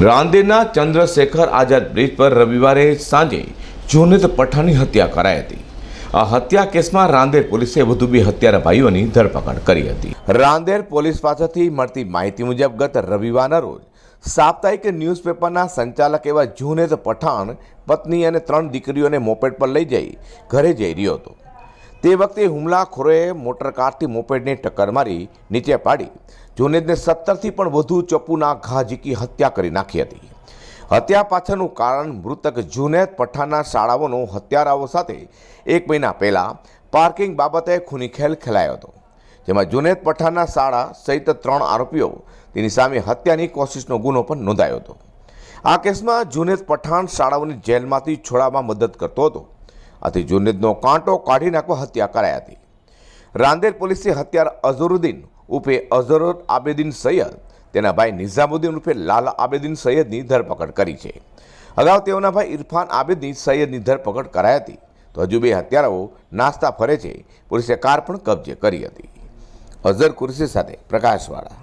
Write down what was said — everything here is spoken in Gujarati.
રાંદેરના ચંદ્રશેખર આઝાદ બ્રિજ પર રવિવારે સાંજે જુનેદ પઠાણની હત્યા કરાઈ હતી। આ હત્યા કેસમાં રાંદેર પોલીસે વધુ 2 હત્યારા ભાઈઓની ધરપકડ કરી હતી। રાંદેર પોલીસ પાસેથી મળતી માહિતી મુજબ ગત રવિવારના રોજ સાપ્તાહિક ન્યૂઝપેપરના સંચાલક એવા જુનેદ પઠાણ પત્ની અને 3 દીકરીઓને મોપેડ પર લઈ જઈ ઘરે જઈ રહ્યો હતો। તે વખતે હુમલાખોરોએ મોટરકારથી મોપેડને ટક્કર મારી નીચે પાડી જુનેદને 17થી પણ વધુ ચપ્પુના ઘા ઝીકી હત્યા કરી નાખી હતી। હત્યા પાછળનું કારણ મૃતક જુનેદ પઠાણના શાળાઓનો હત્યારાઓ સાથે 1 મહિના પહેલાં પાર્કિંગ બાબતે ખૂની ખેલ ખેલાયો હતો, જેમાં જુનેદ પઠાણના શાળા સહિત 3 આરોપીઓ તેની સામે હત્યાની કોશિશનો ગુનો પણ નોંધાયો હતો। આ કેસમાં જુનેદ પઠાણ શાળાઓની જેલમાંથી છોડાવવામાં મદદ કરતો હતો, આથી જુનેદનો કાંટો કાઢી નાખવા હત્યા કરાઈ હતી। રાંદેર પોલીસે હત્યાર અઝહરુદ્દીન ઉર્ફે અઝહર આબેદીન સૈયદ, તેના ભાઈ નિઝામુદ્દીન ઉર્ફે લાલ આબેદીન સૈયદની ધરપકડ કરી છે। અગાઉ તેઓના ભાઈ ઇરફાન આબેદીન સૈયદની ધરપકડ કરાઈ હતી, તો હજુ 2 હત્યારાઓ નાસ્તા ફરે છે। પોલીસે કાર પણ કબજે કરી હતી। અઝહર કુરેશી સાથે પ્રકાશવાળા।